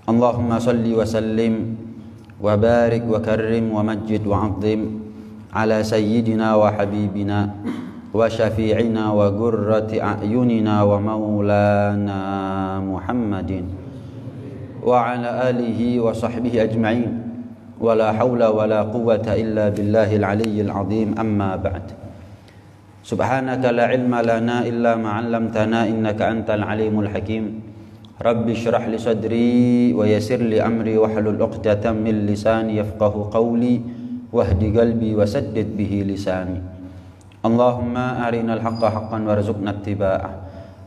Allahumma salli wa sallim wa barik wa karrim wa majid wa azim ala sayyidina wa habibina wa syafi'ina wa gurrati a'yunina wa maulana Muhammadin wa ala alihi wa sahbihi ajma'in wa la hawla wa la quwwata illa billahil aliyyil azim. Amma ba'd. Subhanaka la ilma lana illa ma 'allamtana innaka antal alimul hakim. Rabbi syrah li sadri wa yassir li amri wahlul 'uqdatam min lisani yafqahu qawli wahdi qalbi wa saddid bihi lisani. Allahumma arinal haqqa haqqan warzuqna ittiba'ah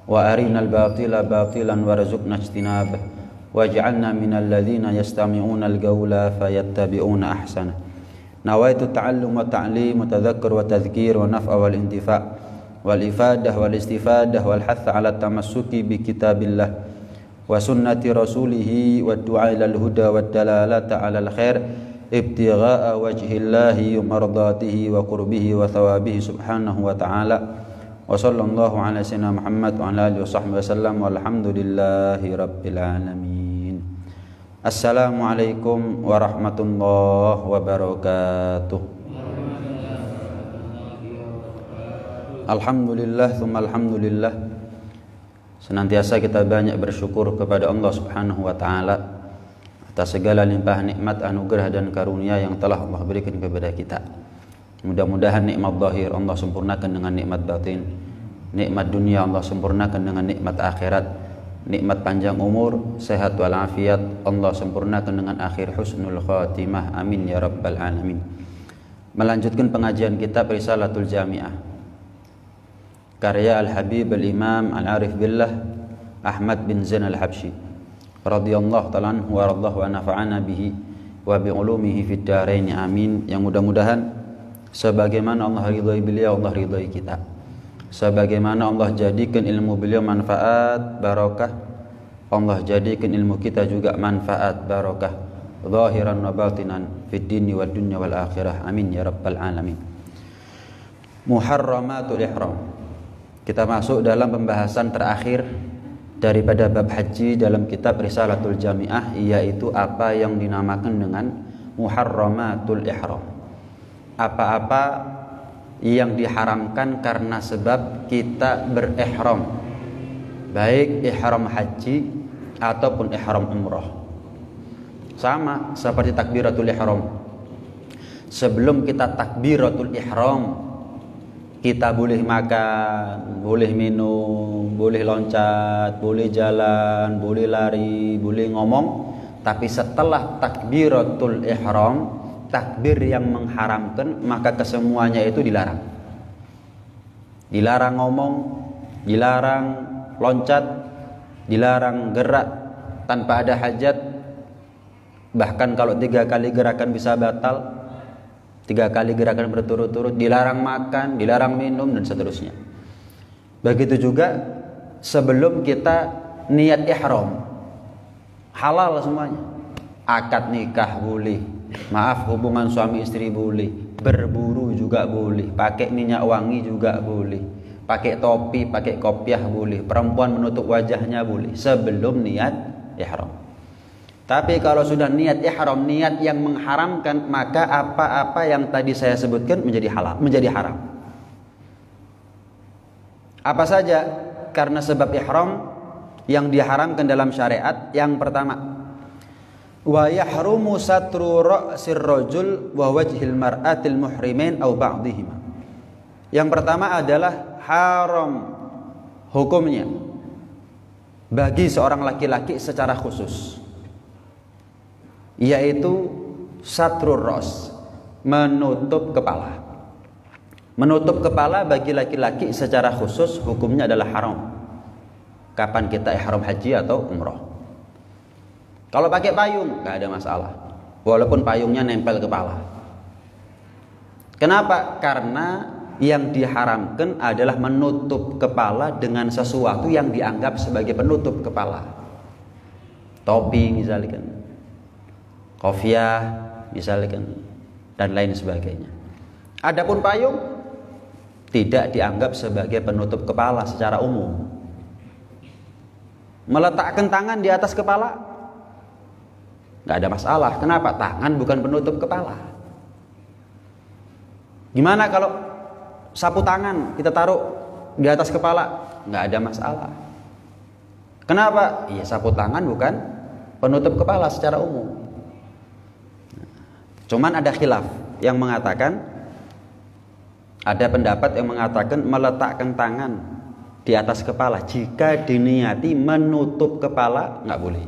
wa arinal batila batilan warzuqna ijtinabah waj'alna minal ladzina yastami'una al-qawla fayattabi'una ahsana. Nawaitu ta'allum wa ta'lim wa tadhakkur wa tadhkir wa naf'a wal intifa' wal ifadah wal istifadah wal hath 'ala tamassuki bi kitabillah wa sunnati rasulihi wa du'a ilal huda wa dalalata 'alal khair ibtigha'a wajhillahi wa mardatihi wa qurbihi wa thawabihi subhanahu wa ta'ala. Wa sallallahu ala sayyidina Muhammad wa ala alihi wa sahbihi wasallam walhamdulillahi rabbil alamin. Assalamualaikum warahmatullahi wabarakatuh. Alhamdulillah thumma alhamdulillah. Senantiasa kita banyak bersyukur kepada Allah Subhanahu wa taala atas segala limpahan nikmat, anugerah dan karunia yang telah Allah berikan kepada kita. Mudah-mudahan nikmat zahir Allah sempurnakan dengan nikmat batin. Nikmat dunia Allah sempurnakan dengan nikmat akhirat. Nikmat panjang umur, sehat walafiat Allah sempurnakan dengan akhir husnul khatimah. Amin ya rabbal alamin. Melanjutkan pengajian kitab Risalatul Jami'ah karya Al-Habib Al-Imam Al-Arif Billah Ahmad bin Zain Al-Habsyi radhiyallahu ta'ala anhu wa radallahu wa nafa'ana bihi wa bi'ulumihi fid dharain amin. Yang mudah-mudahan sebagaimana Allah ridhai beliau, Allah ridhai kita. Sebagaimana Allah jadikan ilmu beliau manfaat barokah, Allah jadikan ilmu kita juga manfaat barokah zahiran wa batinan fid dini wad dunya wal akhirah. Amin ya rabbal alamin. Muharramatul ihram. Kita masuk dalam pembahasan terakhir daripada bab haji dalam kitab Risalatul Jami'ah, yaitu apa yang dinamakan dengan muharramatul ihram. Apa-apa yang diharamkan karena sebab kita berihram, baik ihram haji ataupun ihram umrah. Sama seperti takbiratul ihram. Sebelum kita takbiratul ihram, kita boleh makan, boleh minum, boleh loncat, boleh jalan, boleh lari, boleh ngomong. Tapi setelah takbiratul ihram, takbir yang mengharamkan, maka kesemuanya itu dilarang. Dilarang ngomong, dilarang loncat, dilarang gerak tanpa ada hajat. Bahkan kalau 3 kali gerakan bisa batal, 3 kali gerakan berturut-turut, dilarang makan, dilarang minum, dan seterusnya. Begitu juga sebelum kita niat ihram, halal semuanya. Akad nikah boleh, maaf hubungan suami istri boleh, berburu juga boleh, pakai minyak wangi juga boleh, pakai topi, pakai kopiah boleh, perempuan menutup wajahnya boleh sebelum niat ihram. Tapi kalau sudah niat ihram, niat yang mengharamkan, maka apa-apa yang tadi saya sebutkan menjadi halal, menjadi haram. Apa saja karena sebab ihram yang diharamkan dalam syariat? Yang pertama, wa yahrumu satru ra'sir rajul wa wajhil mar'atil muhrimin aw ba'dihima. Yang pertama adalah haram hukumnya bagi seorang laki-laki secara khusus, yaitu satrur ras, menutup kepala. Menutup kepala bagi laki-laki secara khusus hukumnya adalah haram. Kapan kita ihram haji atau umrah? Kalau pakai payung nggak ada masalah, walaupun payungnya nempel kepala. Kenapa? Karena yang diharamkan adalah menutup kepala dengan sesuatu yang dianggap sebagai penutup kepala. Topi misalkan, kofiah misalkan, dan lain sebagainya. Adapun payung tidak dianggap sebagai penutup kepala secara umum. Meletakkan tangan di atas kepala nggak ada masalah. Kenapa? Tangan bukan penutup kepala. Gimana kalau sapu tangan kita taruh di atas kepala? Nggak ada masalah. Kenapa? Iya, sapu tangan bukan penutup kepala secara umum. Cuman ada khilaf yang mengatakan, ada pendapat yang mengatakan meletakkan tangan di atas kepala jika diniati menutup kepala nggak boleh.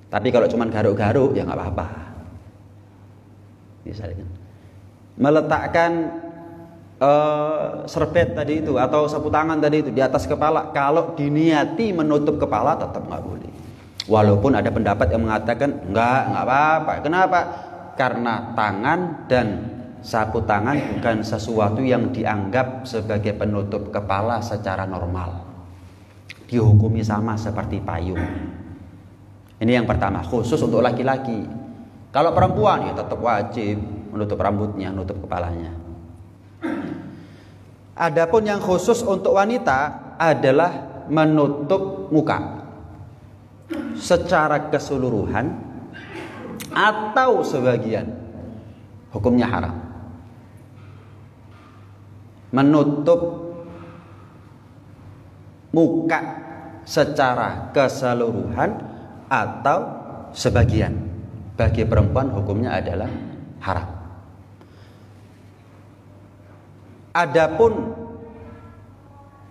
Tapi kalau cuman garuk-garuk ya nggak apa-apa. Misalnya meletakkan serbet tadi itu atau sapu tangan tadi itu di atas kepala, kalau diniati menutup kepala tetap nggak boleh. Walaupun ada pendapat yang mengatakan nggak apa-apa. Kenapa? Karena tangan dan sapu tangan bukan sesuatu yang dianggap sebagai penutup kepala secara normal. Dihukumi sama seperti payung. Ini yang pertama, khusus untuk laki-laki. Kalau perempuan ya tetap wajib menutup rambutnya, menutup kepalanya. Adapun yang khusus untuk wanita adalah menutup muka secara keseluruhan atau sebagian, hukumnya haram. Menutup muka secara keseluruhan atau sebagian bagi perempuan hukumnya adalah haram. Adapun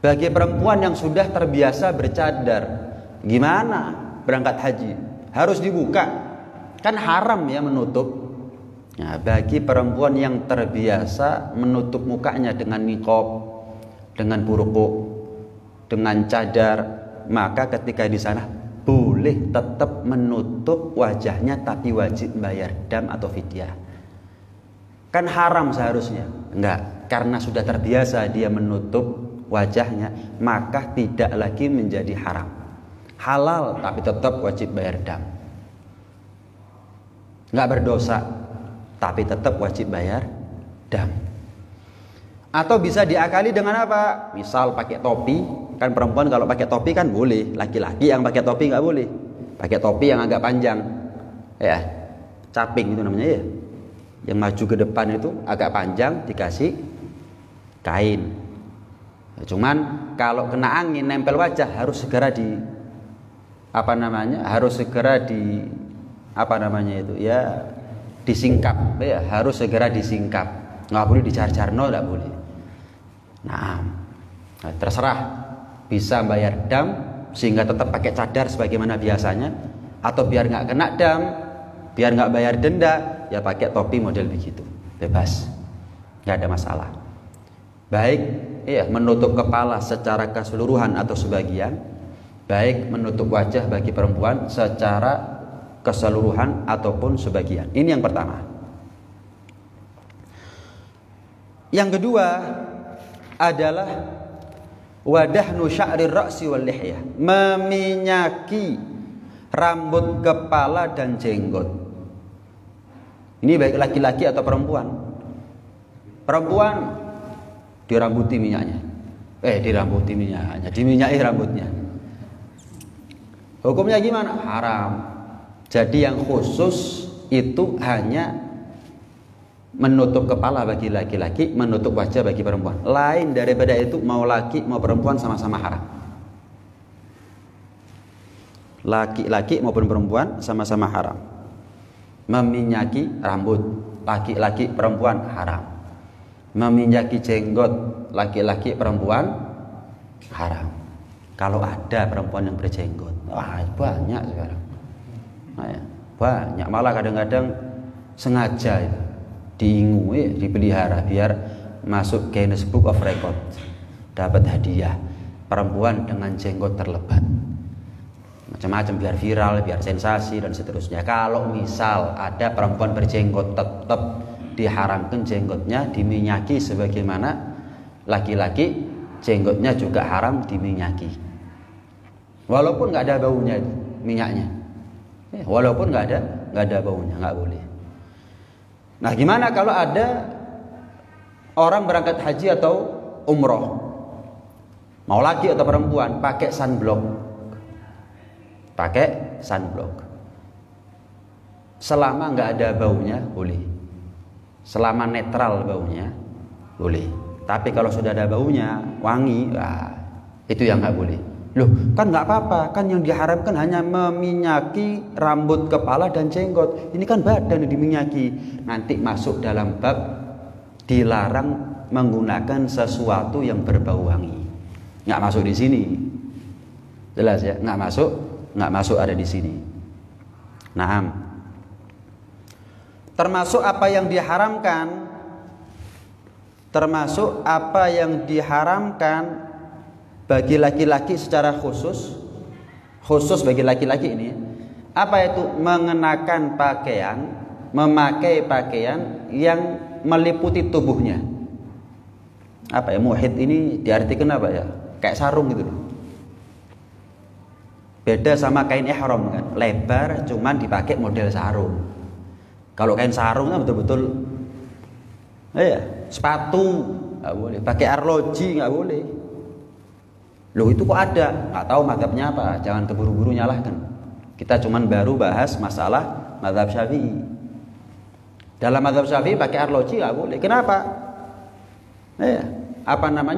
bagi perempuan yang sudah terbiasa bercadar, gimana berangkat haji? Harus dibuka? Kan haram ya menutup. Nah, bagi perempuan yang terbiasa menutup mukanya dengan niqab, dengan burquk, dengan cadar, maka ketika di sana boleh tetap menutup wajahnya, tapi wajib bayar dam atau fidyah. Kan haram seharusnya. Enggak, karena sudah terbiasa dia menutup wajahnya, maka tidak lagi menjadi haram. Halal tapi tetap wajib bayar dam. Enggak berdosa tapi tetap wajib bayar dam. Atau bisa diakali dengan apa? Misal pakai topi, kan perempuan kalau pakai topi kan boleh, laki-laki yang pakai topi nggak boleh. Pakai topi yang agak panjang, ya, caping itu namanya ya. Yang maju ke depan itu agak panjang, dikasih kain. Cuman kalau kena angin nempel wajah harus segera disingkap, ya, harus segera disingkap. Nggak boleh dicar-carno, nggak boleh. Nah, terserah, bisa bayar dam sehingga tetap pakai cadar sebagaimana biasanya, atau biar nggak kena dam, biar nggak bayar denda, ya pakai topi model begitu, bebas, nggak ada masalah. Baik, ya, menutup kepala secara keseluruhan atau sebagian, baik menutup wajah bagi perempuan secara keseluruhan ataupun sebagian. Ini yang pertama. Yang kedua adalah wadahnu sya'rir ra'si wal lihyah, meminyaki rambut kepala dan jenggot. Ini baik laki-laki atau perempuan. Perempuan dirambuti minyaknya. Diminyaki rambutnya. Hukumnya gimana? Haram. Jadi yang khusus itu hanya menutup kepala bagi laki-laki, menutup wajah bagi perempuan. Lain daripada itu, mau laki mau perempuan sama-sama haram. Laki-laki maupun perempuan sama-sama haram. Meminyaki rambut laki-laki perempuan haram. Meminyaki jenggot laki-laki perempuan haram. Kalau ada perempuan yang berjenggot, banyak sekarang. Banyak, malah kadang-kadang sengaja ya, diingui, dipelihara biar masuk Guinness Book of Record, dapat hadiah perempuan dengan jenggot terlebat, macam-macam, biar viral, biar sensasi dan seterusnya. Kalau misal ada perempuan berjenggot, tetap diharamkan jenggotnya diminyaki sebagaimana laki-laki jenggotnya juga haram diminyaki, walaupun nggak ada baunya itu minyaknya. Walaupun nggak ada baunya, nggak boleh. Nah, gimana kalau ada orang berangkat haji atau umroh, mau laki atau perempuan, pakai sunblock, Selama nggak ada baunya boleh. Selama netral baunya boleh. Tapi kalau sudah ada baunya wangi, itu yang nggak boleh. Loh, kan nggak apa-apa, kan yang diharamkan hanya meminyaki rambut, kepala dan jenggot. Ini kan badan yang diminyaki. Nanti masuk dalam bab dilarang menggunakan sesuatu yang berbau wangi. Nggak masuk di sini. Jelas ya, nggak masuk ada di sini. Nah, termasuk apa yang diharamkan, bagi laki-laki secara khusus bagi laki-laki ini, apa itu? Mengenakan pakaian, memakai pakaian yang meliputi tubuhnya. Apa ya, muhit ini diartikan apa ya? Kayak sarung gitu loh. Beda sama kain ihram kan, lebar cuman dipakai model sarung. Kalau kain sarung kan betul-betul sepatu nggak boleh, pakai arloji nggak boleh. Loh, itu kok ada? Nggak tahu mazhabnya apa, jangan keburu-buru nyalahkan. Kita cuman baru bahas masalah mazhab Syafi'i. Dalam mazhab Syafi'i pakai arloji nggak boleh. Kenapa?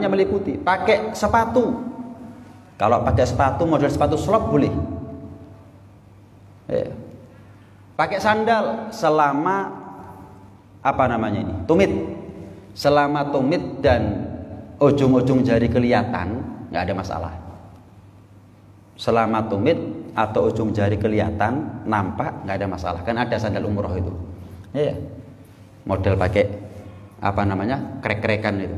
Meliputi. Pakai sepatu. Kalau pakai sepatu model sepatu slop boleh. Pakai sandal selama tumit. Selama tumit dan ujung-ujung jari kelihatan, nggak ada masalah. Selama tumit atau ujung jari kelihatan nampak, nggak ada masalah. Kan ada sandal umroh itu, model pakai krek-krekan itu,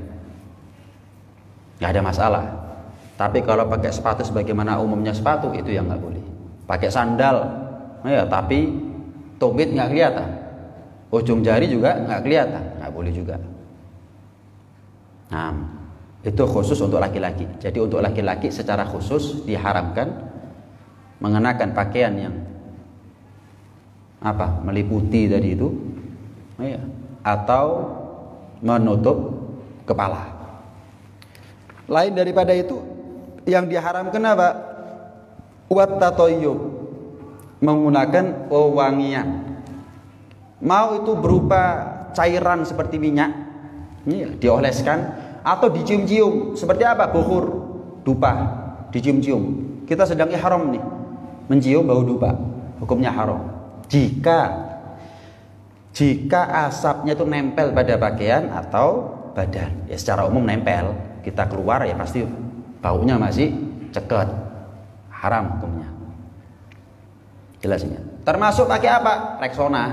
nggak ada masalah. Tapi kalau pakai sepatu sebagaimana umumnya sepatu, itu yang nggak boleh. Pakai sandal, tapi tumit nggak kelihatan, ujung jari juga nggak kelihatan, nggak boleh juga. Nah, itu khusus untuk laki-laki. Jadi untuk laki-laki secara khusus diharamkan mengenakan pakaian yang meliputi tadi itu, atau menutup kepala. Lain daripada itu, yang diharamkan apa? Wat tatayyub, menggunakan wewangian. Mau itu berupa cairan seperti minyak, dioleskan, atau dicium-cium. Seperti apa? Bukhur, dupa, dicium-cium. Kita sedang ihram nih, mencium bau dupa, hukumnya haram. Jika asapnya itu nempel pada pakaian atau badan, ya secara umum nempel, kita keluar ya pasti baunya masih ceket, haram hukumnya. Jelasnya. Termasuk pakai apa? Rexona.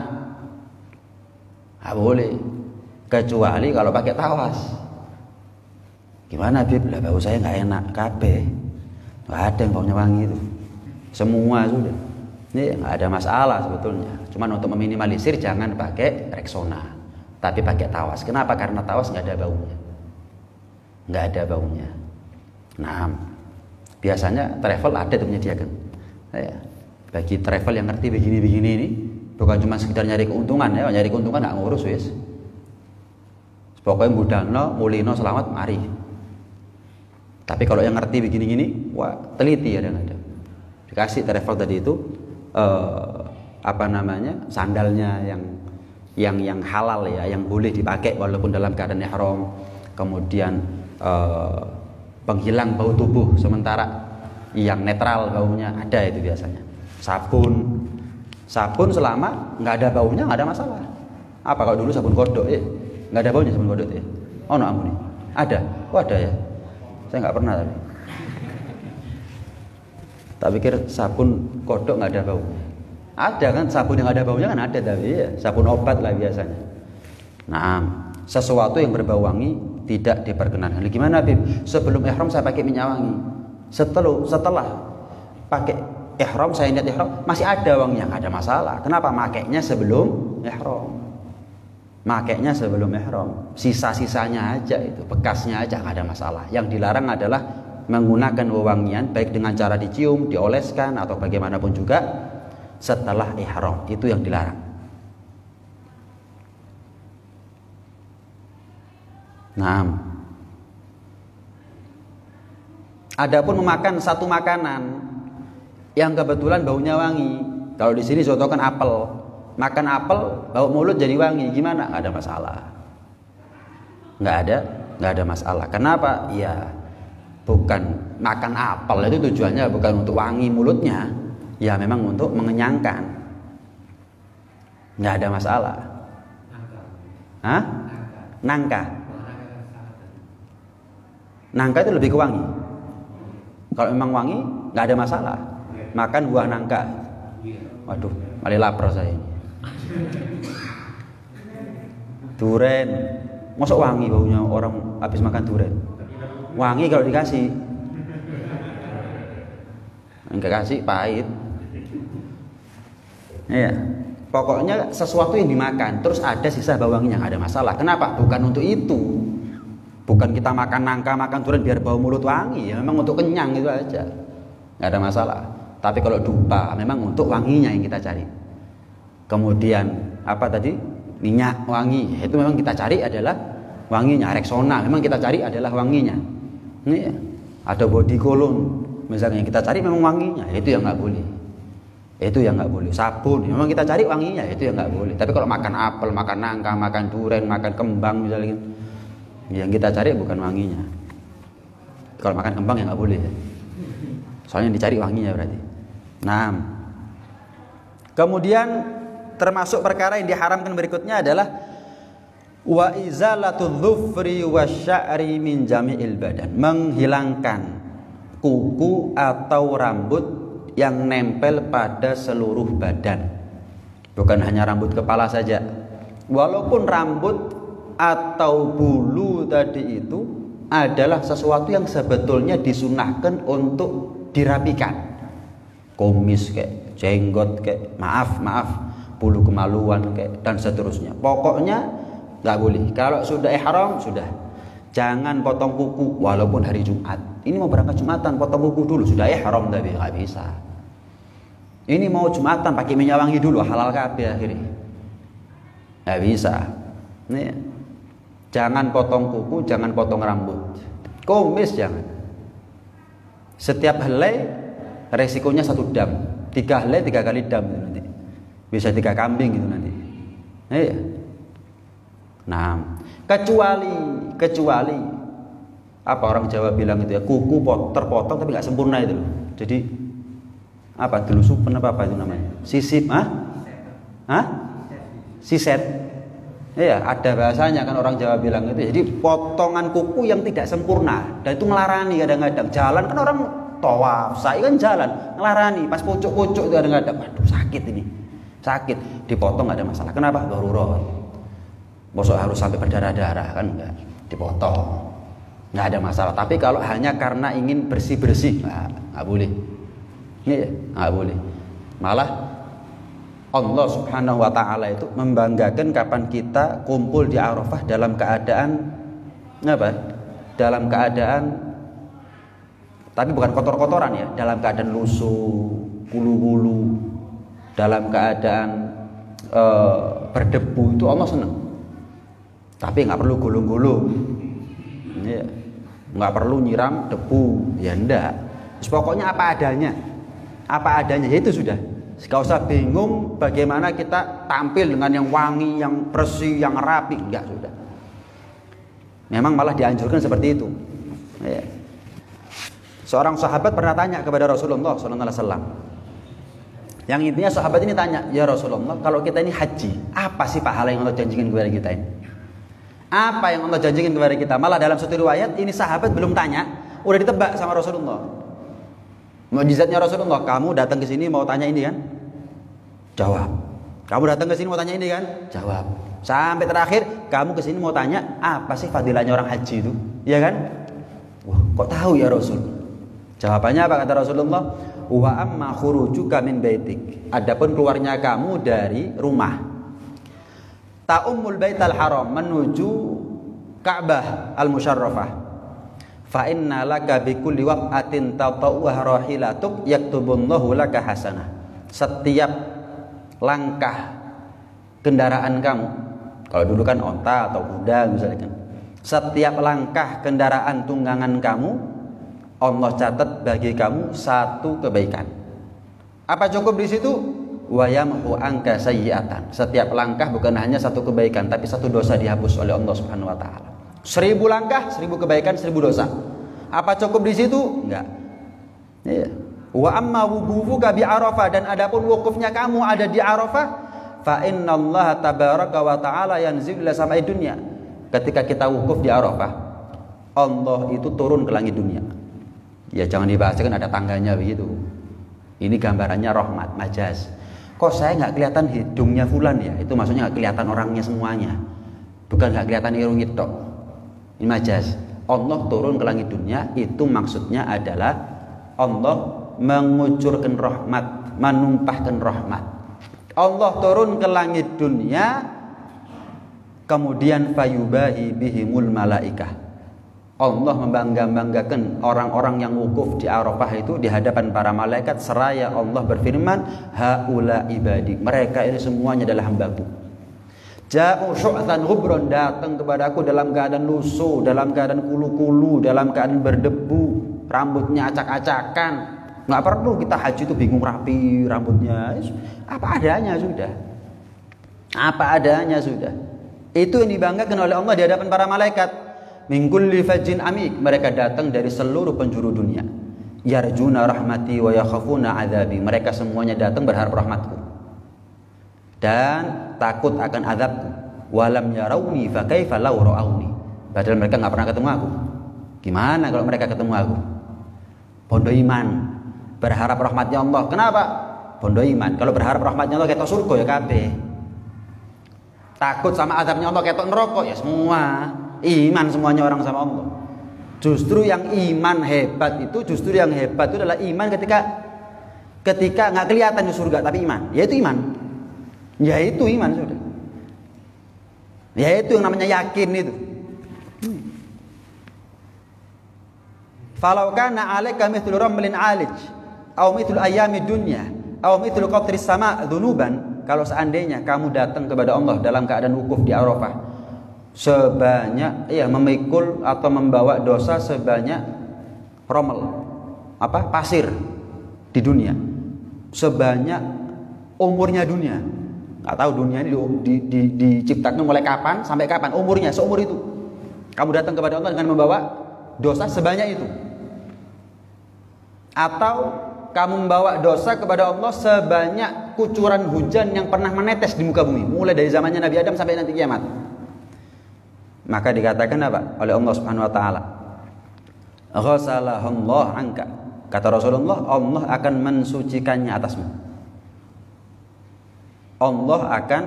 Nggak boleh, kecuali kalau pakai tawas. Gimana Bib? Lah bau saya nggak enak, kabeh. Nggak ada yang baunya wangi itu. Semua sudah. Ini nggak ada masalah sebetulnya. Cuman untuk meminimalisir jangan pakai Rexona, tapi pakai tawas. Kenapa? Karena tawas nggak ada baunya. Nggak ada baunya. Nah, biasanya travel ada tuh menyediakan. Bagi travel yang ngerti begini-begini ini, bukan cuma sekedar nyari keuntungan ya, nyari keuntungan nggak ngurus wis. Pokoknya budalno, mulino, selamat, mari. Tapi kalau yang ngerti begini-gini, wah teliti ada. Dikasih travel tadi itu sandalnya yang halal ya, yang boleh dipakai walaupun dalam keadaan ihram. Kemudian penghilang bau tubuh sementara yang netral baunya ada itu biasanya. Sabun selama nggak ada baunya nggak ada masalah. Apa kalau dulu sabun kodok nggak ada baunya sabun kodok ya? Oh no ampun, ada, ada ya. Saya nggak pernah tapi. Tak pikir sabun kodok nggak ada baunya. Ada kan sabun yang ada baunya kan ada tapi ya sabun obat lah biasanya. Nah, sesuatu yang berbau wangi tidak diperkenankan. Gimana Bib? Sebelum ihram saya pakai minyak wangi. Setelah pakai ihram saya niat ihram masih ada wanginya, nggak ada masalah. Kenapa? Makainya sebelum ihram. Makainya sebelum ihram. Sisa-sisanya aja itu, bekasnya aja nggak ada masalah. Yang dilarang adalah menggunakan wewangian baik dengan cara dicium, dioleskan atau bagaimanapun juga setelah ihram. Itu yang dilarang. Nah, adapun memakan satu makanan yang kebetulan baunya wangi, kalau di sini contohkan apel, Makan apel bau mulut jadi wangi, gimana? Nggak ada masalah. Nggak ada masalah. Kenapa? Ya bukan makan apel itu tujuannya bukan untuk wangi mulutnya, ya memang untuk mengenyangkan. Nggak ada masalah. Hah? Nangka itu lebih ke wangi. Kalau memang wangi nggak ada masalah. Makan buah nangka. Waduh, malah lapar saya ini. Duren, masuk wangi baunya orang habis makan duren. Wangi kalau dikasih. Enggak kasih pahit. Iya. Pokoknya sesuatu yang dimakan terus ada sisa bau wanginya, nggak ada masalah. Kenapa? Bukan untuk itu. Bukan kita makan nangka, makan durian biar bau mulut wangi. Ya memang untuk kenyang itu aja. Nggak ada masalah. Tapi kalau dupa memang untuk wanginya yang kita cari. Kemudian apa tadi? Minyak wangi. Itu memang kita cari adalah wanginya. Rexona memang kita cari adalah wanginya. Ini ya. Ada body cologne misalnya yang kita cari memang wanginya. Itu yang nggak boleh. Itu yang nggak boleh. Sabun memang kita cari wanginya, itu yang nggak boleh. Tapi kalau makan apel, makan nangka, makan durian, makan kembang misalnya, yang kita cari bukan wanginya. Kalau makan kembang ya nggak boleh. Soalnya yang dicari wanginya berarti. Nah, kemudian termasuk perkara yang diharamkan berikutnya adalah wa izalatu dhufri wasya'ri min jami'il badan, menghilangkan kuku atau rambut yang nempel pada seluruh badan, bukan hanya rambut kepala saja. Walaupun rambut atau bulu tadi itu adalah sesuatu yang sebetulnya disunahkan untuk dirapikan, kumis kayak jenggot kayak maaf bulu kemaluan kayak dan seterusnya. Pokoknya nggak boleh. Kalau sudah ihram sudah, jangan potong kuku walaupun hari Jumat. Ini mau berangkat Jumatan potong kuku dulu, sudah ihram tapi nggak bisa. Ini mau Jumatan pakai minyak wangi dulu, halal kabeh akhirnya. Nggak bisa. Nih, jangan potong kuku, jangan potong rambut, kumis jangan. Setiap helai resikonya 1 dam, 3 helai 3 kali dam nanti. Bisa 3 kambing gitu nanti. Iya. Nah, kecuali apa orang Jawa bilang itu ya, kuku terpotong tapi nggak sempurna itu loh. Jadi apa delusupan apa itu namanya? Sisip, siset. Iya, ada bahasanya kan orang Jawa bilang itu. Jadi potongan kuku yang tidak sempurna dan itu melarani kadang-kadang. Jalan kan orang tawaf, sa'i kan jalan, ngelarani pas pucuk-pucuk itu kadang-kadang. Waduh, sakit ini. Sakit, dipotong nggak ada masalah. Kenapa? Darurat. Bosok harus sampai berdarah-darah kan enggak, dipotong. Nggak ada masalah. Tapi kalau hanya karena ingin bersih-bersih, nggak boleh. Iya, nggak boleh. Malah Allah Subhanahu wa Ta'ala itu membanggakan kapan kita kumpul di Arafah dalam keadaan apa? Dalam keadaan, tapi bukan kotor-kotoran ya, dalam keadaan lusuh, bulu-bulu, dalam keadaan berdebu, itu Allah senang. Tapi nggak perlu gulung-gulung, ya. Nggak perlu nyiram debu, ya enggak. Pokoknya apa adanya, ya itu sudah. Gak usah bingung bagaimana kita tampil dengan yang wangi, yang bersih, yang rapi, enggak, sudah. Memang malah dianjurkan seperti itu. Ya. Seorang sahabat pernah tanya kepada Rasulullah SAW. Yang intinya sahabat ini tanya, ya Rasulullah, kalau kita ini haji, apa sih pahala yang Allah janjikan kepada kita ini? Apa yang Allah janjikan kepada kita? Malah dalam satu riwayat ini sahabat belum tanya, udah ditebak sama Rasulullah. Mukjizatnya Rasulullah, kamu datang ke sini mau tanya ini kan? Jawab. Kamu datang ke sini mau tanya ini kan? Jawab. Sampai terakhir, kamu ke sini mau tanya apa sih fadilahnya orang haji itu? Iya kan? Wah, kok tahu ya Rasul? Jawabannya apa kata Rasulullah? Wa amma khurujuka min baitik. Adapun keluarnya kamu dari rumah. Ta'ummul baital haram, menuju Ka'bah al-Musyarrafah. Fa inna laka bi kulli waqatin tatawwah rahilatuk yaktubullahu laka hasanah. Setiap langkah kendaraan kamu, kalau dulu kan onta atau kuda misalnya kan, setiap langkah kendaraan tunggangan kamu Allah catat bagi kamu 1 kebaikan. Apa cukup di situ? wa yamhu anka sayyi'atan. Setiap langkah bukan hanya satu kebaikan, tapi satu dosa dihapus oleh Allah Subhanahu wa taala. 1000 langkah, 1000 kebaikan, 1000 dosa. Apa cukup di situ? Enggak. Iya. Wa amma wuqufuka bi Arafah, dan adapun wukufnya kamu ada di Arafah, fa innallaha tabaraka wa ta'ala yanzil ila samai dunya. Ketika kita wukuf di Arafah, Allah itu turun ke langit dunia. Ya jangan dibahas, kan ada tangganya begitu. Ini gambarannya rahmat, majaz. Kok saya nggak kelihatan hidungnya fulan ya? Itu maksudnya nggak kelihatan orangnya semuanya. Bukan nggak kelihatan irungnya tok. Ini majaz. Allah turun ke langit dunia, itu maksudnya adalah Allah mengucurkan rahmat, menumpahkan rahmat. Allah turun ke langit dunia, kemudian fayubahi bihimul malaikah. Allah membangga-banggakan orang-orang yang wukuf di Arafah itu di hadapan para malaikat, seraya Allah berfirman, haula ibadi, mereka ini semuanya adalah hambaku. Ja'u syu'than ghubron, datang kepadaku dalam keadaan lusuh, dalam keadaan kulu-kulu, dalam keadaan berdebu, rambutnya acak-acakan. Nggak perlu kita haji itu bingung rapi rambutnya, apa adanya sudah. Apa adanya sudah. Itu yang dibanggakan oleh Allah di hadapan para malaikat. Min kulli fajjin amik, mereka datang dari seluruh penjuru dunia. Yarjuna rahmati wa yakhafuna adzabi, mereka semuanya datang berharap rahmatku dan takut akan azabku. Walam yarawni fa kaifa law ra'awni, padahal mereka nggak pernah ketemu aku. Gimana kalau mereka ketemu aku? Bondo iman, berharap rahmatnya Allah. Kenapa? Bondo iman. Kalau berharap rahmatnya Allah ketok surga ya kabeh. Takut sama azabnya Allah ketok neraka ya semua. Iman semuanya orang sama Allah. Justru yang iman hebat itu, adalah iman ketika nggak kelihatan di surga tapi iman. Yaitu iman sudah. Yaitu yang namanya yakin itu. Falau kana 'alaika mithlu ramlin 'alij aw mithlu ayyami dunya aw mithlu qatris sama' dhunuban, kalau seandainya kamu datang kepada Allah dalam keadaan wukuf di Arafah sebanyak memikul atau membawa dosa sebanyak pasir di dunia, sebanyak umurnya dunia. Nggak tahu dunia ini diciptakan mulai kapan sampai kapan, umurnya seumur itu. Kamu datang kepada Allah dengan membawa dosa sebanyak itu, atau kamu membawa dosa kepada Allah sebanyak kucuran hujan yang pernah menetes di muka bumi mulai dari zamannya Nabi Adam sampai nanti kiamat. Maka dikatakan apa oleh Allah Subhanahu wa taala? Ghasalahullah anka. Kata Rasulullah, Allah akan mensucikannya atasmu. Allah akan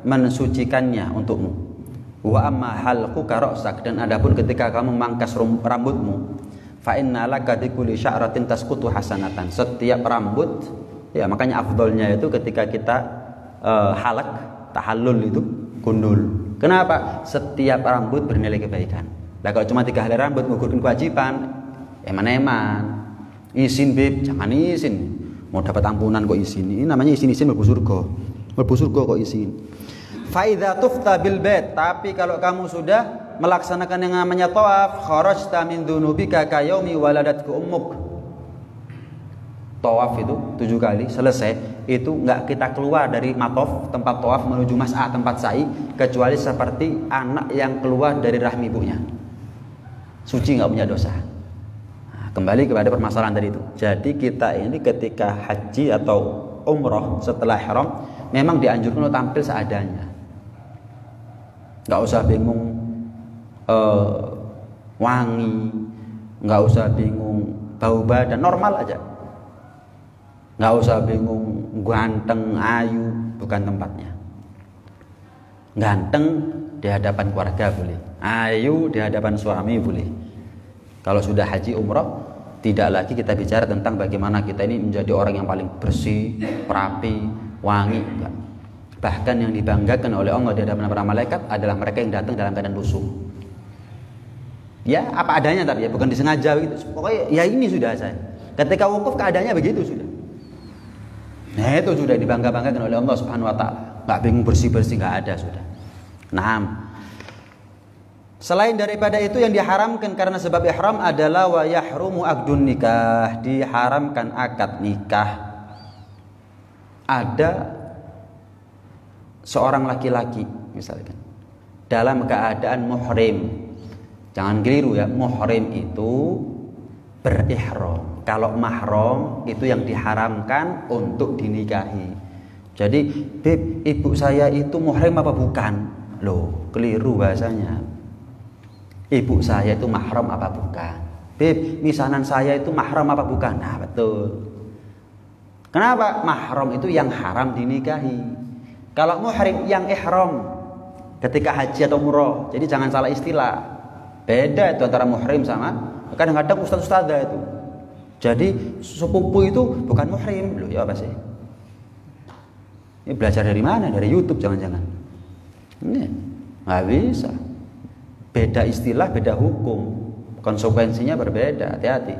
mensucikannya untukmu. Wa amma halquka ra'sak, dan adapun ketika kamu mangkas rambutmu, fa inna laka bi kulli sya'ratin tasqutu hasanatan. Setiap rambut, ya makanya afdolnya itu ketika kita halak, tahallul itu gundul. Kenapa? Setiap rambut bernilai kebaikan. Nah kalau cuma 3 helai rambut menggugurkan kewajiban, eman-eman. Izin beb, jangan izin. Mau dapat ampunan kok izin. Ini namanya izin mlebu surga. Mlebu surga kok izin. Fa idza tufta bil bait, tapi kalau kamu sudah melaksanakan yang namanya tawaf, kharajta min dzunubika ka yaumi waladatku ummuk. Tawaf itu 7 kali selesai, itu nggak kita keluar dari matof tempat tawaf menuju mas'ah tempat sa'i kecuali seperti anak yang keluar dari rahim ibunya, suci nggak punya dosa. Nah, kembali kepada permasalahan tadi itu. Jadi kita ini ketika haji atau umroh setelah ihram memang dianjurkan untuk tampil seadanya, nggak usah bingung wangi, nggak usah bingung bau badan, normal aja. Nggak usah bingung ganteng, ayu, bukan tempatnya. Ganteng di hadapan keluarga boleh, ayu di hadapan suami boleh. Kalau sudah haji umroh, tidak lagi kita bicara tentang bagaimana kita ini menjadi orang yang paling bersih, rapi, wangi. Enggak. Bahkan yang dibanggakan oleh Allah di hadapan para malaikat adalah mereka yang datang dalam keadaan lusuh. Ya apa adanya tapi ya, bukan disengaja gitu. Pokoknya ya ini sudah saya. Ketika wukuf keadaannya begitu sudah. Nah itu sudah dibangga-banggakan oleh Allah Subhanahu wa taala. Enggak bingung bersih-bersih, enggak ada sudah. Naam. Selain daripada itu yang diharamkan karena sebab ihram adalah wa yahrumu aqdun nikah, diharamkan akad nikah. ada seorang laki-laki misalkan dalam keadaan muhrim. Jangan keliru ya, muhrim itu berihram. Kalau mahram itu yang diharamkan untuk dinikahi. Jadi, Beb, ibu saya itu muhrim apa bukan? Loh, keliru bahasanya. Ibu saya itu mahram apa bukan? Beb, misanan saya itu mahram apa bukan? Nah, betul. Kenapa? Mahram itu yang haram dinikahi. Kalau muhrim yang ihram ketika haji atau umroh. Jadi jangan salah istilah. Beda itu antara muhrim sama kadang-kadang ustaz-ustazah itu. Jadi sepupu itu bukan muhrim. Loh, ya apa sih? Ini belajar dari mana? Dari YouTube jangan-jangan. Ini nggak bisa. Beda istilah, beda hukum. Konsekuensinya berbeda. Hati-hati.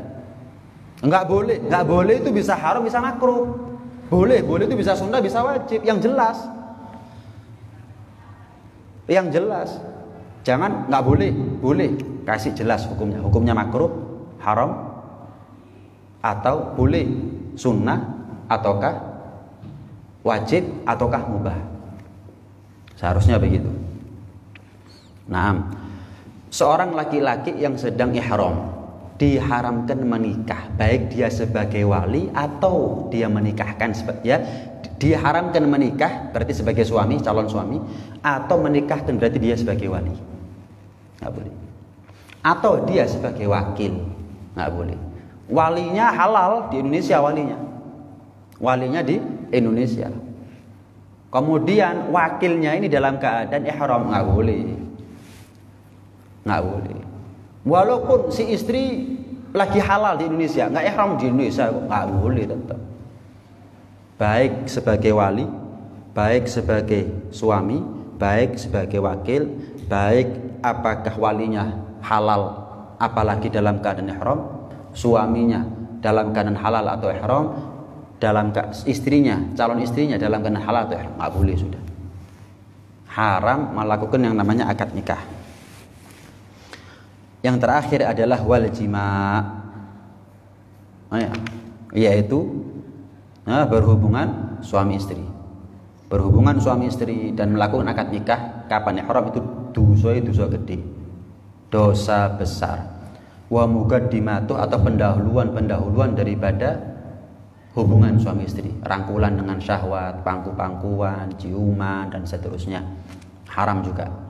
Nggak boleh itu bisa haram, bisa makruh. Boleh itu bisa sunnah, bisa wajib. Yang jelas. Jangan nggak boleh. Kasih jelas hukumnya. Hukumnya makruh, haram, atau boleh, sunnah, ataukah wajib, ataukah mubah. Seharusnya begitu. Nah, seorang laki-laki yang sedang ihram diharamkan menikah, baik dia sebagai wali atau dia menikahkan, ya, diharamkan menikah berarti sebagai suami, calon suami, atau menikahkan berarti dia sebagai wali, nggak boleh. Atau dia sebagai wakil, nggak boleh. Walinya halal di Indonesia, walinya di Indonesia. Kemudian wakilnya ini dalam keadaan ihram, nggak boleh. Walaupun si istri lagi halal di Indonesia, nggak ihram di Indonesia, nggak boleh tetap. Baik sebagai wali, baik sebagai suami, baik sebagai wakil, baik apakah walinya halal apalagi dalam keadaan ihram, suaminya dalam keadaan halal atau ihram, dalam istrinya, calon istrinya dalam keadaan halal atau ihram, nggak boleh sudah. Haram melakukan yang namanya akad nikah. Yang terakhir adalah wal jima', yaitu berhubungan suami istri. Berhubungan suami istri dan melakukan akad nikah kapan ihram itu dosa gede, dosa besar. Wa muqaddimatu atau pendahuluan daripada hubungan suami istri, rangkulan dengan syahwat, pangku-pangkuan, ciuman dan seterusnya, haram juga.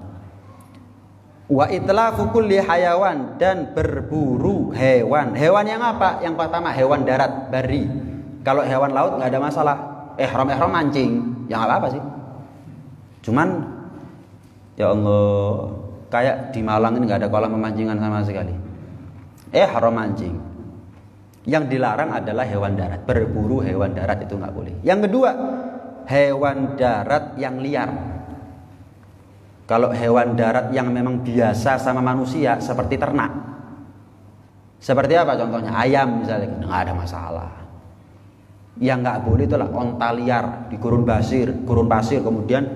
Wa itlafu kulli hayawan, dan berburu hewan. Hewan yang apa? Yang pertama hewan darat, bari. Kalau hewan laut nggak ada masalah. Ihram mancing, ya nggak apa-apa sih. Cuman ya Allah, kayak di Malang ini nggak ada kolam pemancingan sama sekali. Ihram mancing. Yang dilarang adalah hewan darat. Berburu hewan darat itu nggak boleh. Yang kedua, hewan darat yang liar. Kalau hewan darat yang memang biasa sama manusia seperti ternak, seperti apa contohnya? Ayam misalnya, nggak ada masalah. Yang nggak boleh itulah onta liar di gurun pasir kemudian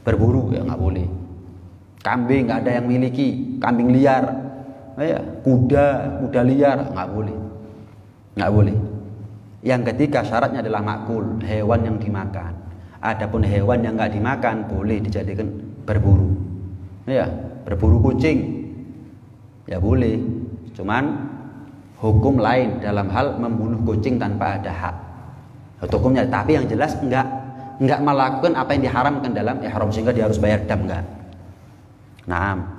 berburu, ya nggak boleh. Kambing nggak ada yang miliki, kambing liar, kuda liar, nggak boleh. Yang ketiga syaratnya adalah makul, hewan yang dimakan. Adapun hewan yang nggak dimakan boleh dijadikan berburu, berburu kucing, ya boleh. Cuman hukum lain dalam hal membunuh kucing tanpa ada hak, hukumnya. Tapi yang jelas enggak melakukan apa yang diharamkan dalam ihram sehingga dia harus bayar dam, enggak. Naam.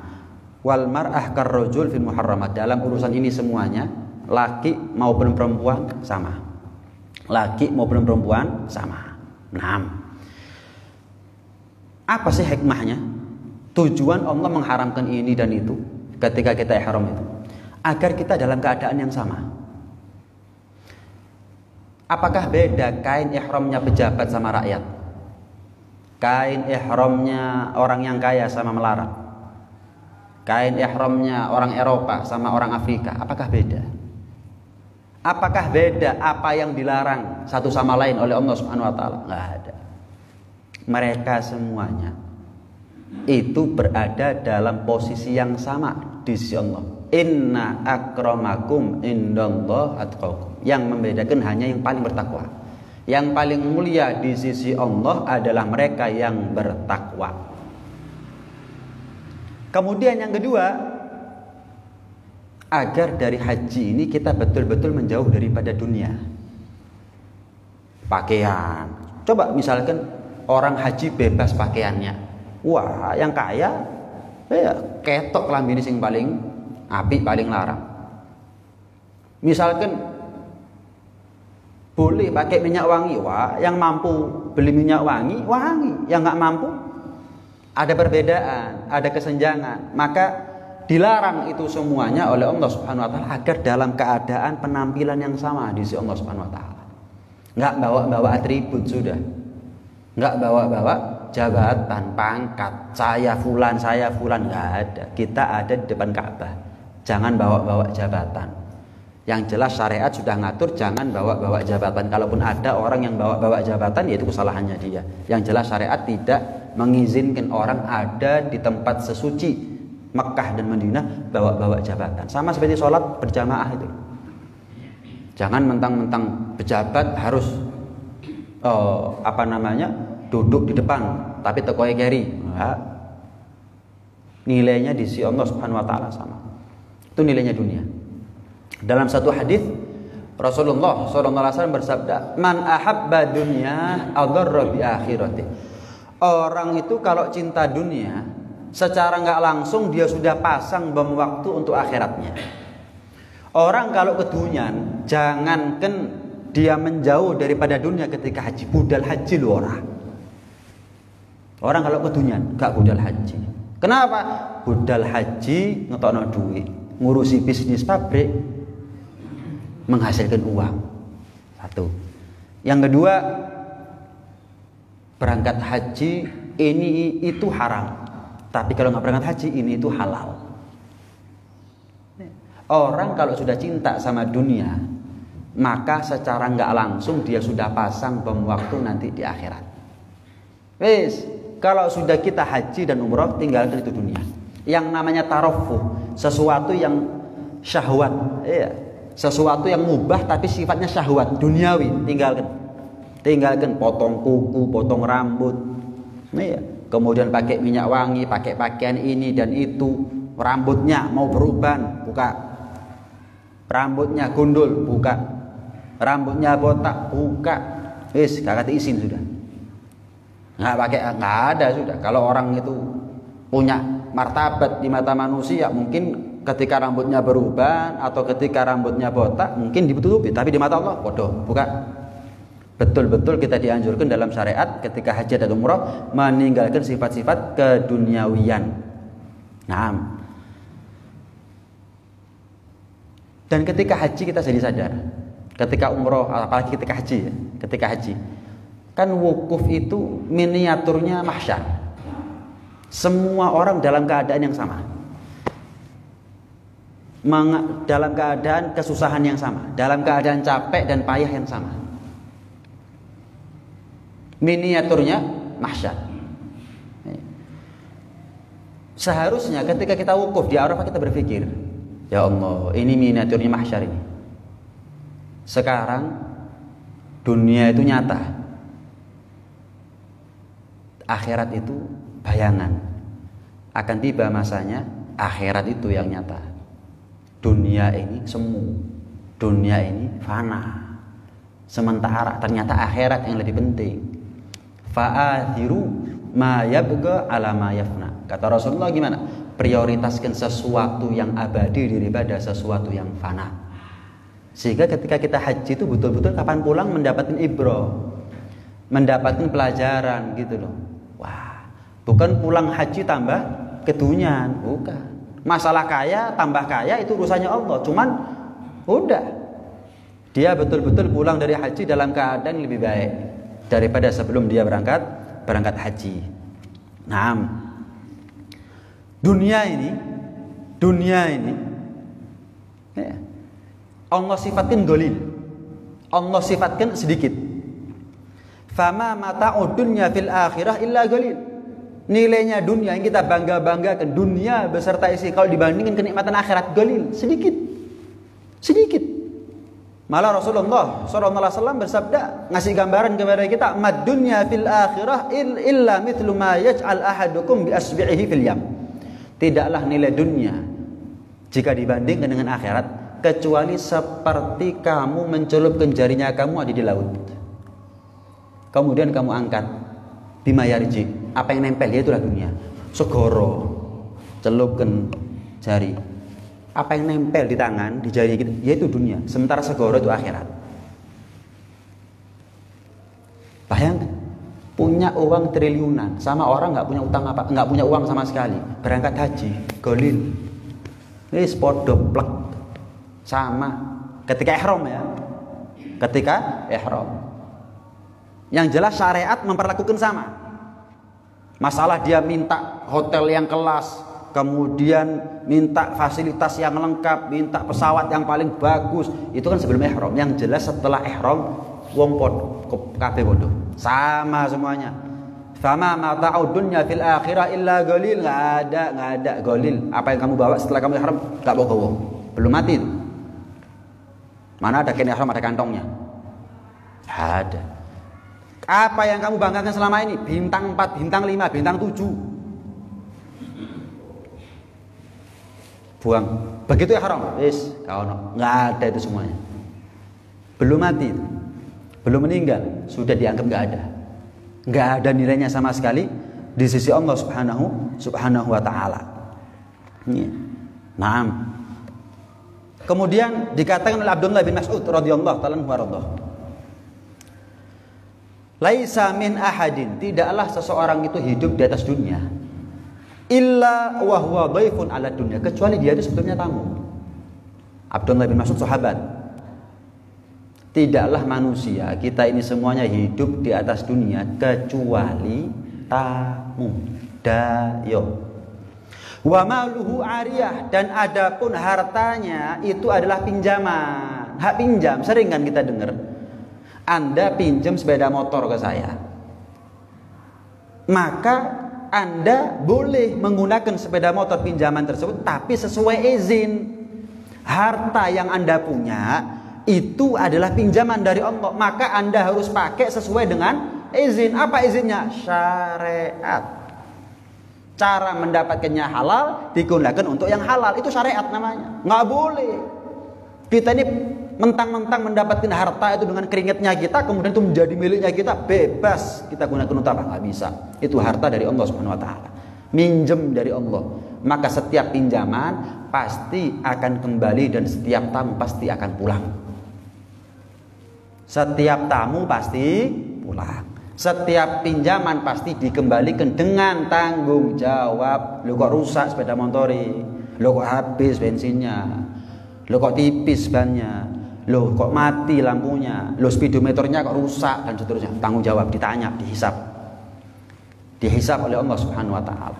Wal mar'ah karrajul fil muharramat, dalam urusan ini semuanya laki maupun perempuan sama. Naam. Apa sih hikmahnya? Tujuan Allah mengharamkan ini dan itu ketika kita ihram itu agar kita dalam keadaan yang sama. Apakah beda kain ihramnya pejabat sama rakyat? Kain ihramnya orang yang kaya sama melarat? Kain ihramnya orang Eropa sama orang Afrika? Apakah beda? Apakah beda apa yang dilarang satu sama lain oleh Allah Subhanahu wa taala? Enggak ada. Mereka semuanya itu berada dalam posisi yang sama di sisi Allah. Inna akramakum indallah atqakum. Yang membedakan hanya yang paling bertakwa. Yang paling mulia di sisi Allah adalah mereka yang bertakwa. Kemudian yang kedua, agar dari haji ini kita betul-betul menjauh daripada dunia. Pakaian. Coba misalkan orang haji bebas pakaiannya. Wah, yang kaya ya ketok lambene sing paling apik, paling larang. Misalkan boleh pakai minyak wangi, wah, yang mampu beli minyak wangi, wangi. Yang nggak mampu, ada perbedaan, ada kesenjangan. Maka dilarang itu semuanya oleh Allah Subhanahu wa taala agar dalam keadaan penampilan yang sama di sisi Allah Subhanahu wa taala. Enggak bawa-bawa atribut sudah. Enggak bawa-bawa jabatan, pangkat, saya fulan, enggak ada. Kita ada di depan Ka'bah. Jangan bawa-bawa jabatan. Yang jelas syariat sudah ngatur jangan bawa-bawa jabatan. Kalaupun ada orang yang bawa-bawa jabatan, yaitu kesalahannya dia. Yang jelas syariat tidak mengizinkan orang ada di tempat sesuci Mekah dan Madinah bawa-bawa jabatan. Sama seperti sholat berjamaah itu. Jangan mentang-mentang pejabat harus duduk di depan tapi tekoe keri. Nah, nilainya di sisi Allah Subhanahu wa taala sama. Itu nilainya dunia. Dalam satu hadis Rasulullah SAW bersabda, "Man ahabba dunya adarra bi akhirati." Orang itu kalau cinta dunia, secara nggak langsung dia sudah pasang bom waktu untuk akhiratnya. Orang kalau kedunian, jangankan dia menjauh daripada dunia ketika haji, budal haji lu orang. Orang kalau kedunian, gak budal haji. Kenapa? Budal haji ngetokno duit, ngurusi bisnis pabrik, menghasilkan uang. Satu. Yang kedua, berangkat haji ini itu haram. Tapi kalau nggak berangkat haji ini itu halal. Orang kalau sudah cinta sama dunia, maka secara nggak langsung dia sudah pasang bom waktu nanti di akhirat. Wes, kalau sudah kita haji dan umroh, tinggalkan itu dunia. Yang namanya tarofuh, sesuatu yang syahwat, sesuatu yang mubah tapi sifatnya syahwat, duniawi, tinggalkan. Potong kuku, potong rambut, kemudian pakai minyak wangi, pakai pakaian ini dan itu, rambutnya mau beruban, buka. Rambutnya gundul, buka. Rambutnya botak, buka. Kakak izin sudah. Nggak ada sudah. Kalau orang itu punya martabat di mata manusia, mungkin ketika rambutnya beruban atau ketika rambutnya botak, mungkin ditutupi. Tapi di mata Allah, bodoh, buka. Betul-betul kita dianjurkan dalam syariat ketika haji dan umrah meninggalkan sifat-sifat keduniawian. Nah, dan ketika haji kita jadi sadar, ketika umroh, apalagi ketika haji, kan wukuf itu miniaturnya mahsyar. Semua orang dalam keadaan yang sama, dalam keadaan kesusahan yang sama, dalam keadaan capek dan payah yang sama. Miniaturnya mahsyar. Seharusnya ketika kita wukuf di Arafah kita berpikir, ya Allah, ini miniaturnya mahsyar ini. Sekarang dunia itu nyata, akhirat itu bayangan. Akan tiba masanya akhirat itu yang nyata. Dunia ini semu, dunia ini fana. Sementara ternyata akhirat yang lebih penting. Fa'athiru ma yabqa ala ma yafna. Kata Rasulullah gimana? Prioritaskan sesuatu yang abadi daripada sesuatu yang fana. Sehingga ketika kita haji itu betul-betul kapan pulang mendapatkan ibrah, mendapatkan pelajaran gitu loh. Wah, bukan pulang haji tambah kedunian, bukan. Masalah kaya tambah kaya itu urusannya Allah. Cuman udah, dia betul-betul pulang dari haji dalam keadaan lebih baik daripada sebelum dia berangkat haji. Nah, dunia ini Allah sifatkan golil, Allah sifatkan sedikit. Fama mata'ud dunya fil akhirah illa golil. Nilainya dunia yang kita bangga-banggakan, dunia beserta isi, kalau dibandingkan kenikmatan akhirat, golil, sedikit. Malah Rasulullah SAW bersabda, ngasih gambaran kepada kita, mad dunya fil akhirah illa mithlu ma yaj'al ahadukum bi asbi'ihi fil yam. Tidaklah nilai dunia jika dibandingkan dengan akhirat kecuali seperti kamu mencelupkan jarinya kamu ada di laut. Kemudian kamu angkat bima yarji, apa yang nempel dia itulah dunia. Segoro celupkan jari, apa yang nempel di tangan, di jari kita, yaitu dunia. Sementara segoro itu akhirat. Bayangkan, punya uang triliunan sama orang nggak punya utang apa, nggak punya uang sama sekali, berangkat haji, golil, ini podo plek, sama. Ketika ihram ya, ketika ihram. Yang jelas syariat memperlakukan sama. Masalah dia minta hotel yang kelas, kemudian minta fasilitas yang lengkap, minta pesawat yang paling bagus, itu kan sebelum ihram. Yang jelas setelah ihram wong kabeh padha. Sama semuanya. Fama mata'ud dunya fil akhirah illa qalil, enggak ada qalil. Apa yang kamu bawa setelah kamu ihram enggak bawa. Belum mati itu. Mana ada kain ihram ada kantongnya? Ada. Apa yang kamu banggakan selama ini? Bintang 4, bintang 5, bintang 7. Buang. Begitu ya haram. Wis, enggak ada itu semuanya. Belum mati itu. Belum meninggal, sudah dianggap enggak ada. Enggak ada nilainya sama sekali di sisi Allah Subhanahu wa taala. Naam. Kemudian dikatakan oleh Abdullah bin Mas'ud radhiyallahu ta'ala anhu, laisa min ahadin, tidaklah seseorang itu hidup di atas dunia illa wa huwa dhaifun ala dunya, kecuali dia itu sebetulnya tamu. Abdullah bin Mas'ud sahabat. Tidaklah manusia, kita ini semuanya hidup di atas dunia kecuali tamu. Dayo. Wa maluhu ariyah, dan adapun hartanya itu adalah pinjaman. Hak pinjam, sering kan kita dengar. Anda pinjam sepeda motor ke saya, maka Anda boleh menggunakan sepeda motor pinjaman tersebut, tapi sesuai izin. Harta yang Anda punya itu adalah pinjaman dari Allah, maka Anda harus pakai sesuai dengan izin. Apa izinnya? Syariat. Cara mendapatkannya halal, digunakan untuk yang halal, itu syariat namanya. Nggak boleh kita ini mentang-mentang mendapatkan harta itu dengan keringatnya kita, kemudian itu menjadi miliknya kita, bebas kita gunakan untuk apa? Nggak bisa. Itu harta dari Allah Subhanahu wa taala. Minjem dari Allah. Maka setiap pinjaman pasti akan kembali dan setiap tamu pasti akan pulang. Setiap tamu pasti pulang. Setiap pinjaman pasti dikembalikan dengan tanggung jawab. Lo kok rusak sepeda motori? Lo kok habis bensinnya? Lo kok tipis bannya? Loh kok mati lampunya, loh speedometernya kok rusak, dan seterusnya. Tanggung jawab, ditanya, dihisab oleh Allah Subhanahu wa taala.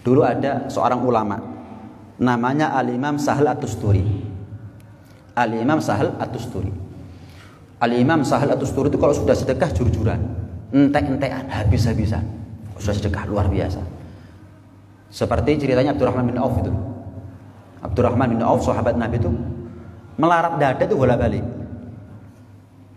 Dulu ada seorang ulama namanya Al-Imam Sahal At-Tusturi. Al-Imam Sahal At-Tusturi. Al-Imam Sahal At-Tusturi itu kalau sudah sedekah jur-juran, entek-entekan, habis-habisan. Sudah sedekah luar biasa. Seperti ceritanya Abdurrahman bin Auf itu. Abdurrahman bin Auf sahabat Nabi itu melarat dada itu bolak-balik.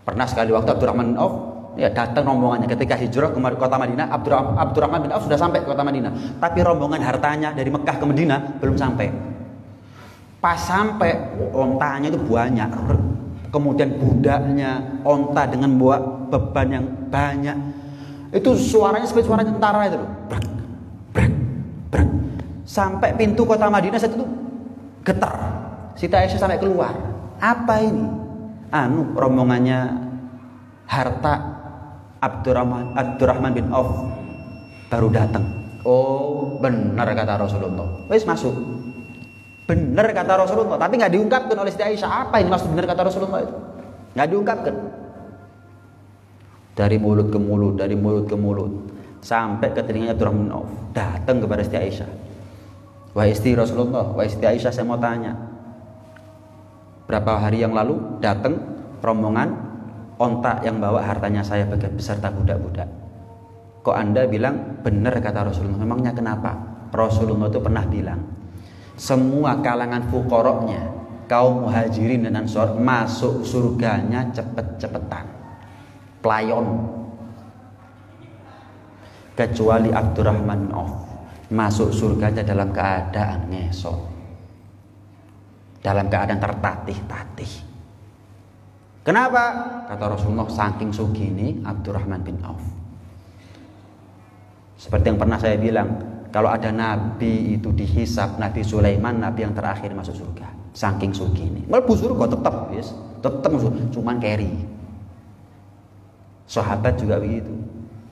Pernah sekali waktu Abdurrahman bin Auf ya datang rombongannya ketika hijrah ke kota Madinah. Abdurrahman bin Auf sudah sampai ke kota Madinah, tapi rombongan hartanya dari Mekah ke Madinah belum sampai. Pas sampai, ontanya itu banyak, kemudian budaknya onta dengan bawa beban yang banyak, itu suaranya seperti suara tentara itu loh. Brak, brak, brak. Sampai pintu kota Madinah saat itu getar. Siti Aisyah sampai keluar. Apa ini? Rombongannya harta Abdurrahman bin Auf baru datang. Oh, benar kata Rasulullah. Wis masuk. Benar kata Rasulullah, tapi nggak diungkapkan oleh Siti Aisyah. Apa yang maksud benar kata Rasulullah itu? Nggak diungkapkan. Dari mulut ke mulut, dari mulut ke mulut, sampai ke telinganya Abdurrahman bin Auf. Datang kepada Siti Aisyah. Wahai istri Rasulullah, wahai Siti Aisyah, saya mau tanya. Berapa hari yang lalu datang rombongan onta yang bawa hartanya saya beserta budak-budak. Kok Anda bilang benar kata Rasulullah? Memangnya kenapa? Rasulullah itu pernah bilang, semua kalangan fuqara'nya kaum Muhajirin dan Ansor masuk surganya cepet-cepetan, pelayon. Kecuali Abdurrahman bin Auf masuk surganya dalam keadaan ngesot, dalam keadaan tertatih-tatih. Kenapa? Kata Rasulullah, saking sugih Abdurrahman bin Auf. Seperti yang pernah saya bilang, kalau ada nabi itu dihisab, Nabi Sulaiman nabi yang terakhir masuk surga. Saking sugih ini. Mlebu surga tetap, yes. Tetap masuk, cuman carry. Sahabat juga begitu.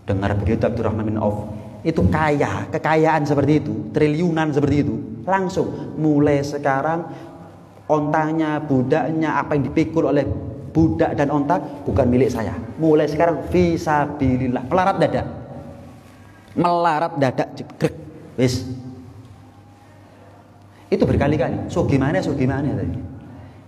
Dengar begitu Abdurrahman bin Auf, itu kaya, kekayaan seperti itu, triliunan seperti itu, langsung mulai sekarang ontanya, budaknya, apa yang dipikul oleh budak dan onta bukan milik saya. Mulai sekarang fisabilillah, melarat dada cekrek, wis. Itu berkali-kali. So gimana tadi?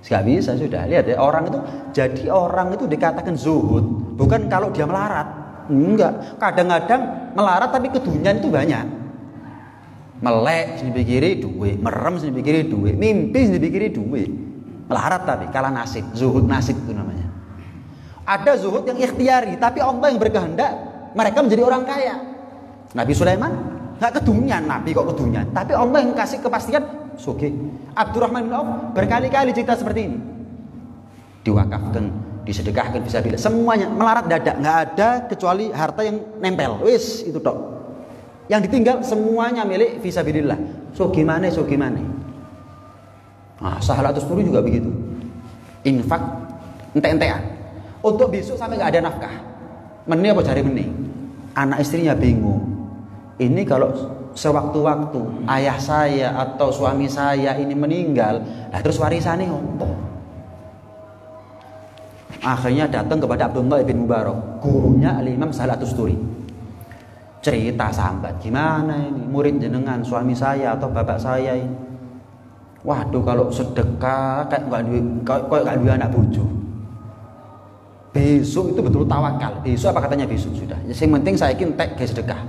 Gak bisa, sudah lihat ya, orang itu jadi orang itu dikatakan zuhud bukan kalau dia melarat. Enggak, kadang-kadang melarat tapi keduniaan itu banyak. Melek sini pikiri duit, merem sini pikiri duit, mimpi sini pikiri duit. Melarat tapi kalah nasib, zuhud nasib itu namanya. Ada zuhud yang ikhtiari, tapi Allah yang berkehendak mereka menjadi orang kaya. Nabi Sulaiman nggak kedunian, Nabi kok kedunian, tapi Allah yang kasih kepastian. Sugih. Abdurrahman bin Auf berkali-kali cerita seperti ini. Diwakafkan, disedekahkan, bisa bila semuanya melarat dada, nggak ada kecuali harta yang nempel. Wis itu tok. Yang ditinggal semuanya milik fisabilillah. So gimana? Nah, Sahlatus Turi juga begitu. Infak ente-entean. Untuk besok sampai nggak ada nafkah. Meni apa cari meni? Anak istrinya bingung. Ini kalau sewaktu-waktu ayah saya atau suami saya ini meninggal, lah terus warisannya opo? Akhirnya datang kepada Abdullah bin Mubarak, gurunya Al-Imam Sahlatus Turi. Cerita sambat, gimana ini murid jenengan, suami saya atau bapak saya ini. Waduh, kalau sedekah kayak nggak duwe anak bojo. Besok itu betul tawakal. Besok apa katanya besok sudah. Yang penting saya yakin tek guys sedekah.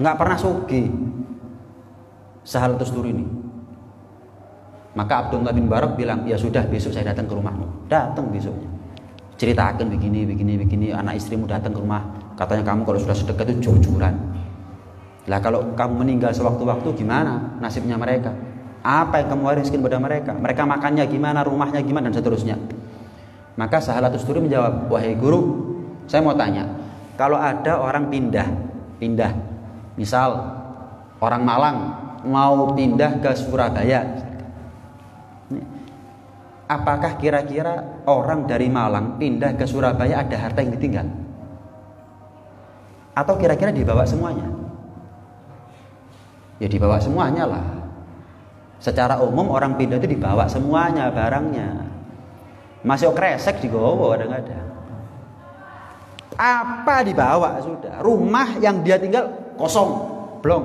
Nggak pernah sugih Sahlatus Turi ini. Maka Abdullah bin Mubarak bilang, ya sudah besok saya datang ke rumahmu. Datang besoknya. Ceritakan begini, anak istrimu datang ke rumah. Katanya kamu kalau sudah sedekah itu jor-joran. Lah kalau kamu meninggal sewaktu-waktu gimana nasibnya mereka? Apa yang kamu wariskan pada mereka? Mereka makannya gimana, rumahnya gimana, dan seterusnya. Maka Sahlatus Turi menjawab, wahai guru, saya mau tanya, kalau ada orang pindah, misal orang Malang mau pindah ke Surabaya, apakah kira-kira orang dari Malang pindah ke Surabaya ada harta yang ditinggal? Atau kira-kira dibawa semuanya? Ya dibawa semuanya lah. Secara umum orang pindah itu dibawa semuanya barangnya. Masuk kresek digowo kadang-kadang. Apa dibawa sudah? Rumah yang dia tinggal kosong, belum.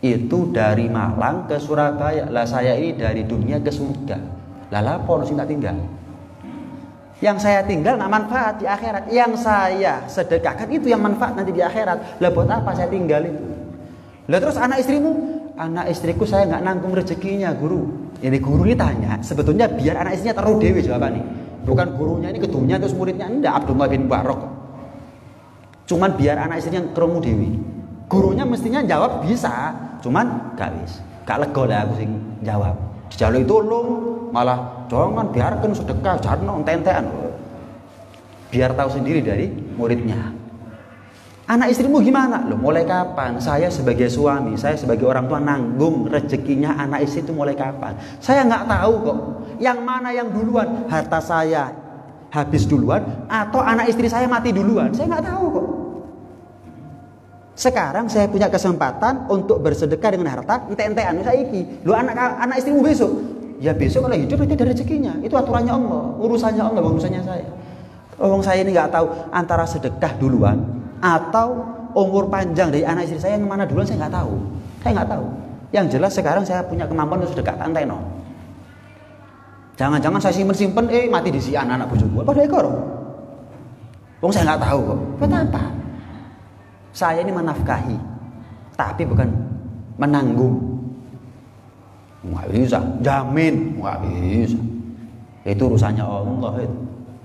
Itu dari Malang ke Surabaya. Lah saya ini dari dunia ke surga. Lah lapor sing tak tinggal. Yang saya tinggal nak manfaat di akhirat. Yang saya sedekahkan itu yang manfaat nanti di akhirat. Lah buat apa saya tinggal itu? Lah terus anak istrimu? Anak istriku saya nggak nanggung rezekinya, guru. Ini guru ini tanya, sebetulnya biar anak istrinya taruh dewi jawabannya. Bukan gurunya ini ketumnya terus muridnya enggak, Abdullah bin Mubarak. Cuman biar anak istrinya kerungu dewi. Gurunya mestinya jawab bisa, cuman gak wis. Gak lega lah aku sing jawab. Dijaluk tolong, malah jangan biarkan sedekah, jangan ente-entean. Biar tahu sendiri dari muridnya. Anak istrimu gimana? Loh, mulai kapan? Saya sebagai suami, saya sebagai orang tua nanggung rezekinya anak istri itu mulai kapan? Saya nggak tahu kok. Yang mana yang duluan? Harta saya habis duluan atau anak istri saya mati duluan? Saya nggak tahu kok. Sekarang saya punya kesempatan untuk bersedekah dengan harta ente-entean. Saiki, lo anak istrimu besok? Ya besok kalau hidup itu ada rezekinya. Itu aturannya Allah, urusannya Allah, urusannya saya. Orang saya ini nggak tahu antara sedekah duluan atau umur panjang dari anak istri saya yang mana duluan, saya nggak tahu. Saya nggak tahu. Yang jelas sekarang saya punya kemampuan untuk sedekah anteno. Jangan-jangan saya simpen mati di si anak bojoku. Apa ekor? Wong saya nggak tahu kok. Buat apa? Saya ini menafkahi, tapi bukan menanggung. Nggak bisa. Jamin, nggak bisa. Itu urusannya Allah itu.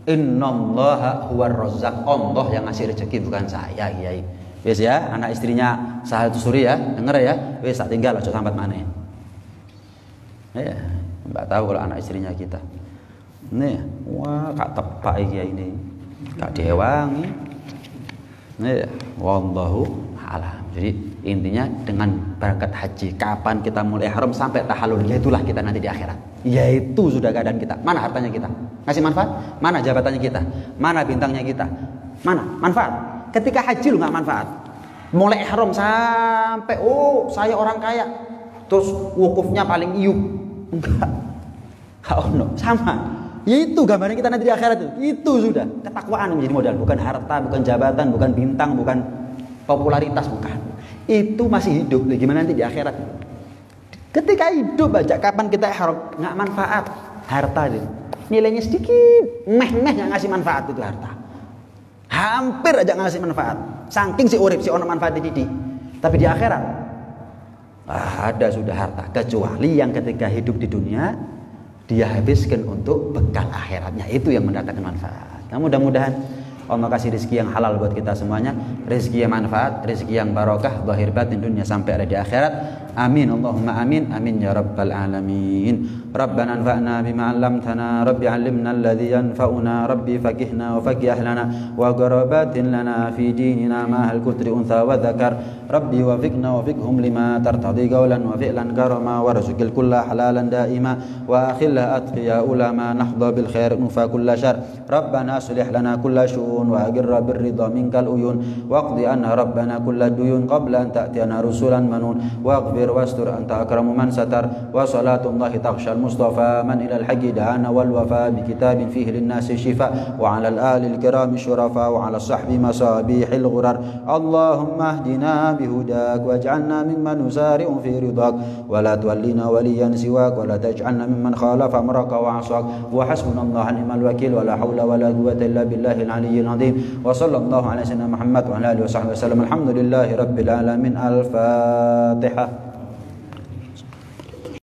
Innallaha huwar razzaq. Allah yang ngasih rezeki bukan saya, Kiai. Wis ya, anak istrinya Sahal Suri ya, denger ya. Wis tak tinggal aja sambat maneh. Ya, Mbak tahu kalau anak istrinya kita. Nih, wah kak tepak Kiai ini. Kak dewangi. Nih, wallahu a'lam. Jadi intinya dengan berangkat haji, kapan kita mulai haram sampai tahallul, yaitulah kita nanti di akhirat. Yaitu sudah keadaan kita. Mana hartanya kita? Ngasih manfaat? Mana jabatannya kita? Mana bintangnya kita? Mana manfaat? Ketika haji lu nggak manfaat. Mulai ihram sampai saya orang kaya. Terus wukufnya paling iup. Enggak. No. Sama. Yaitu gambarnya kita nanti di akhirat itu. Itu sudah ketakwaan menjadi modal, bukan harta, bukan jabatan, bukan bintang, bukan popularitas, bukan. Itu masih hidup. Gimana nanti di akhirat? Ketika hidup aja kapan kita ihram nggak manfaat harta itu. Nilainya sedikit, meh-meh yang ngasih manfaat itu harta. Hampir aja ngasih manfaat. Saking si urip si ono manfaat di. Tapi di akhirat ada sudah harta, kecuali yang ketika hidup di dunia dia habiskan untuk bekal akhiratnya, itu yang mendatangkan manfaat. Nah, mudah-mudahan Allah kasih rezeki yang halal buat kita semuanya, rezeki yang manfaat, rezeki yang barokah, zahir batin dunia sampai ada di akhirat. Amin Allahumma amin, amin ya rabbal alamin. Rabbana anfa'na bima 'allamtana, rabbi 'allimna alladhi yanfa'una, rabbi faqihna wa faqih ahlana wa qarabatin lana fi dinina ma hal kutri untha wa dzakar, rabbi wafiqna wafiqhum lima tartadi qawlan wa fi'lan karama warzuqil kulla halalan daima wa akhilla atqiya ulama nahdha bil khair nufa kulla syar. Rabbana aslih lana kulla syu'un wa agirra birridha minkal uyun waqdi anna rabbana kulla duyun qabla an ta'tiyana rusulan manun waghfir wastur anta akramu man satar wa salatullahi takhshal mustafa man ilal haqqi da'ana wal wafa bi kitabin fihi lin nasi shifa wa 'alal ali al kiram syurafa wa 'ala sahbi masabihil ghurar. Allahumma hdina bihudak waj'alna mimman nusari'u fi ridak wa la tuwallina waliyan siwak wa la taj'alna mimman khalafa amraka wa 'asak wa hasbunallahu ni'mal wakil wa la haula wa la quwwata illa billahil aliyyil azim. Wa sallallahu ala sayyidina Muhammad wa ala alihi wa sahbihi wasallam. Alhamdulillahi rabbil alamin. Al-Fatihah.